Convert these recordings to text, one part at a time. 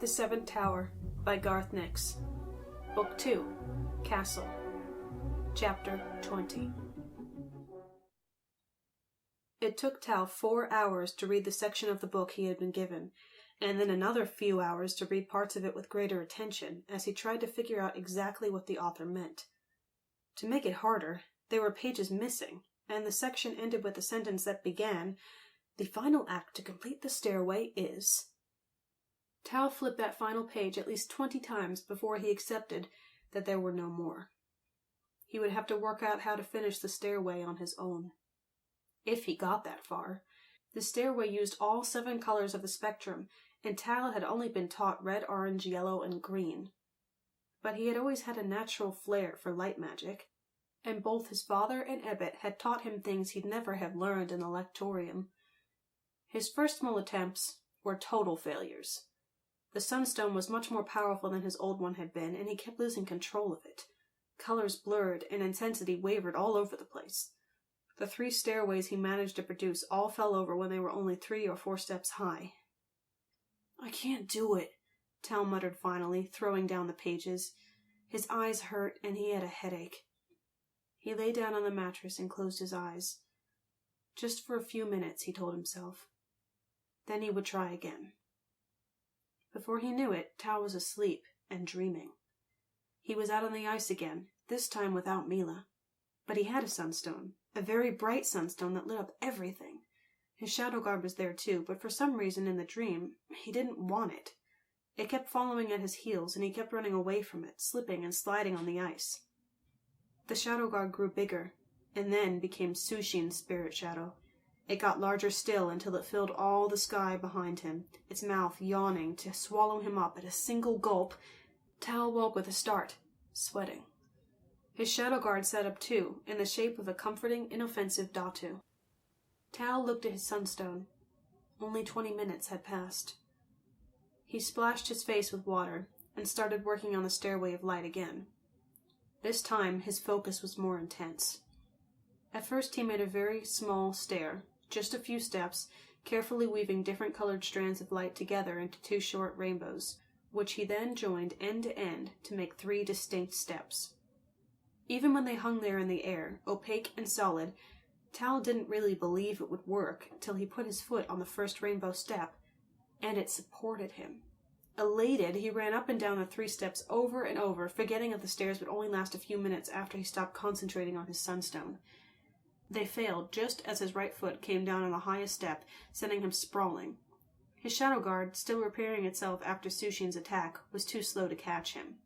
The Seventh Tower by Garth Nix. Book 2, Castle. Chapter 20. It took Tal 4 hours to read the section of the book he had been given, and then another few hours to read parts of it with greater attention as he tried to figure out exactly what the author meant. To make it harder, there were pages missing, and the section ended with a sentence that began, "The final act to complete the stairway is..." Tal flipped that final page at least 20 times before he accepted that there were no more. He would have to work out how to finish the stairway on his own. If he got that far. The stairway used all 7 colors of the spectrum, and Tal had only been taught red, orange, yellow, and green. But he had always had a natural flair for light magic, and both his father and Ebbet had taught him things he'd never have learned in the lectorium. His first small attempts were total failures. The sunstone was much more powerful than his old one had been, and he kept losing control of it. Colors blurred, and intensity wavered all over the place. The 3 stairways he managed to produce all fell over when they were only 3 or 4 steps high. "I can't do it," Tal muttered finally, throwing down the pages. His eyes hurt, and he had a headache. He lay down on the mattress and closed his eyes. Just for a few minutes, he told himself. Then he would try again. Before he knew it, Tal was asleep and dreaming. He was out on the ice again, this time without Mila. But he had a sunstone, a very bright sunstone that lit up everything. His shadow guard was there too, but for some reason in the dream, he didn't want it. It kept following at his heels, and he kept running away from it, slipping and sliding on the ice. The shadow guard grew bigger, and then became Sushin's spirit shadow. It got larger still until it filled all the sky behind him, its mouth yawning to swallow him up at a single gulp. Tal woke with a start, sweating. His shadow guard sat up too, in the shape of a comforting, inoffensive Datu. Tal looked at his sunstone. Only 20 minutes had passed. He splashed his face with water, and started working on the stairway of light again. This time, his focus was more intense. At first he made a very small stair, just a few steps, carefully weaving different colored strands of light together into 2 short rainbows, which he then joined end to end to make 3 distinct steps. Even when they hung there in the air, opaque and solid, Tal didn't really believe it would work till he put his foot on the first rainbow step, and it supported him. Elated, he ran up and down the 3 steps over and over, forgetting that the stairs would only last a few minutes after he stopped concentrating on his sunstone. They failed just as his right foot came down on the highest step, sending him sprawling. His shadow guard, still repairing itself after Sushin's attack, was too slow to catch him.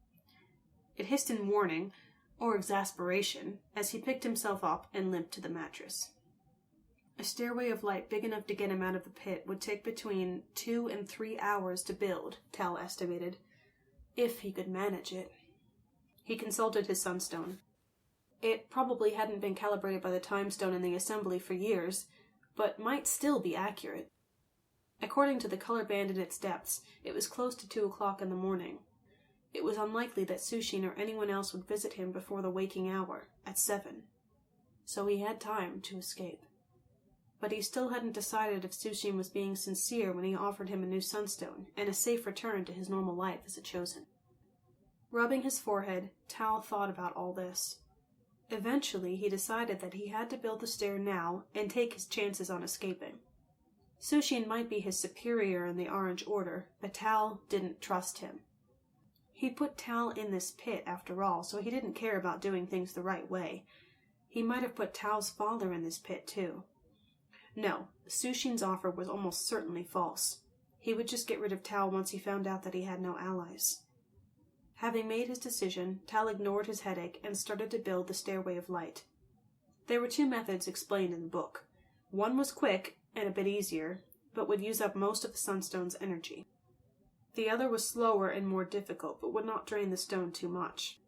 It hissed in warning, or exasperation, as he picked himself up and limped to the mattress. A stairway of light big enough to get him out of the pit would take between 2 and 3 hours to build, Tal estimated, if he could manage it. He consulted his sunstone. It probably hadn't been calibrated by the time stone in the assembly for years, but might still be accurate. According to the color band in its depths, it was close to 2 o'clock in the morning. It was unlikely that Sushin or anyone else would visit him before the waking hour, at 7. So he had time to escape. But he still hadn't decided if Sushin was being sincere when he offered him a new sunstone, and a safe return to his normal life as a chosen. Rubbing his forehead, Tal thought about all this. Eventually, he decided that he had to build the stair now and take his chances on escaping. Sushin might be his superior in the Orange Order, but Tal didn't trust him. He'd put Tal in this pit, after all, so he didn't care about doing things the right way. He might have put Tal's father in this pit, too. No, Sushin's offer was almost certainly false. He would just get rid of Tal once he found out that he had no allies. Having made his decision, Tal ignored his headache and started to build the stairway of light. There were 2 methods explained in the book. One was quick and a bit easier, but would use up most of the sunstone's energy. The other was slower and more difficult, but would not drain the stone too much.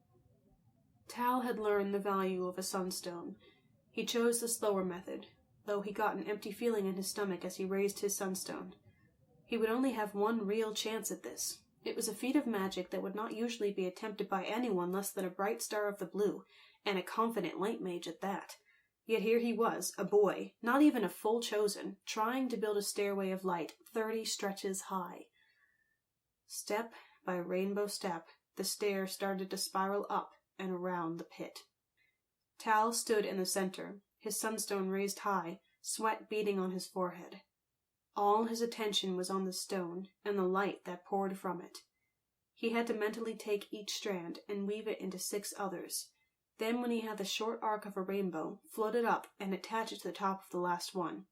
Tal had learned the value of a sunstone. He chose the slower method, though he got an empty feeling in his stomach as he raised his sunstone. He would only have one real chance at this. It was a feat of magic that would not usually be attempted by anyone less than a bright star of the blue, and a confident light mage at that. Yet here he was, a boy, not even a full chosen, trying to build a stairway of light 30 stretches high. Step by rainbow step, the stair started to spiral up and around the pit. Tal stood in the center, his sunstone raised high, sweat beading on his forehead. All his attention was on the stone and the light that poured from it. He had to mentally take each strand and weave it into 6 others. Then, when he had the short arc of a rainbow, float it up and attach it to the top of the last one.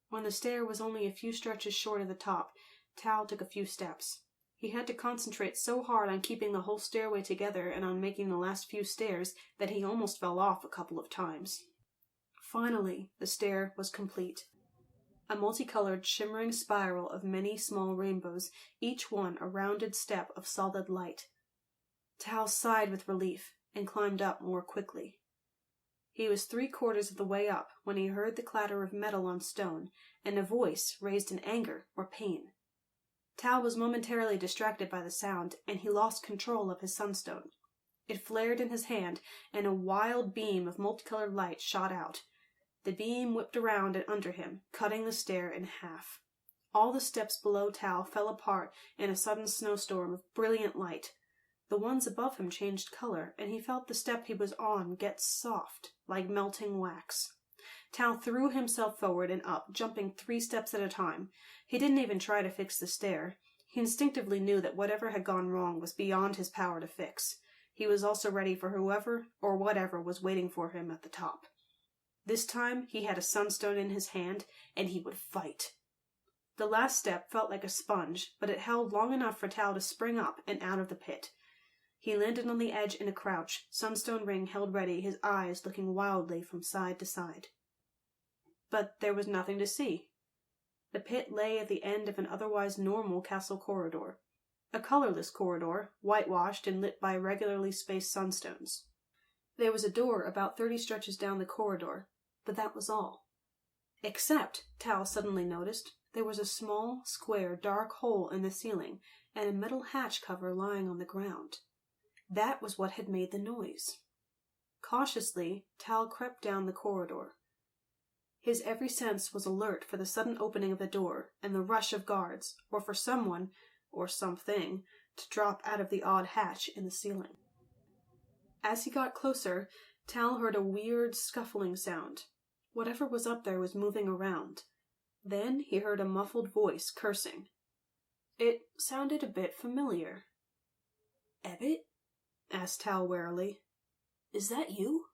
When the stair was only a few stretches short of the top, Tal took a few steps. He had to concentrate so hard on keeping the whole stairway together and on making the last few stairs that he almost fell off a couple of times. Finally, the stair was complete. A multicolored, shimmering spiral of many small rainbows, each one a rounded step of solid light. Tal sighed with relief and climbed up more quickly. He was 3/4 of the way up when he heard the clatter of metal on stone and a voice raised in anger or pain. Tal was momentarily distracted by the sound, and he lost control of his sunstone. It flared in his hand, and a wild beam of multicolored light shot out. The beam whipped around and under him, cutting the stair in half. All the steps below Tal fell apart in a sudden snowstorm of brilliant light. The ones above him changed color, and he felt the step he was on get soft, like melting wax. Tal threw himself forward and up, jumping 3 steps at a time. He didn't even try to fix the stair. He instinctively knew that whatever had gone wrong was beyond his power to fix. He was also ready for whoever or whatever was waiting for him at the top. This time he had a sunstone in his hand, and he would fight. The last step felt like a sponge, but it held long enough for Tal to spring up and out of the pit. He landed on the edge in a crouch, sunstone ring held ready, his eyes looking wildly from side to side. But there was nothing to see. The pit lay at the end of an otherwise normal castle corridor. A colorless corridor, whitewashed and lit by regularly spaced sunstones. There was a door about 30 stretches down the corridor, but that was all. Except, Tal suddenly noticed, there was a small, square, dark hole in the ceiling and a metal hatch cover lying on the ground. That was what had made the noise. Cautiously, Tal crept down the corridor. His every sense was alert for the sudden opening of the door and the rush of guards, or for someone, or something, to drop out of the odd hatch in the ceiling. As he got closer, Tal heard a weird, scuffling sound. Whatever was up there was moving around. Then he heard a muffled voice cursing. It sounded a bit familiar. "Ebbet?" asked Tal warily. "Is that you?"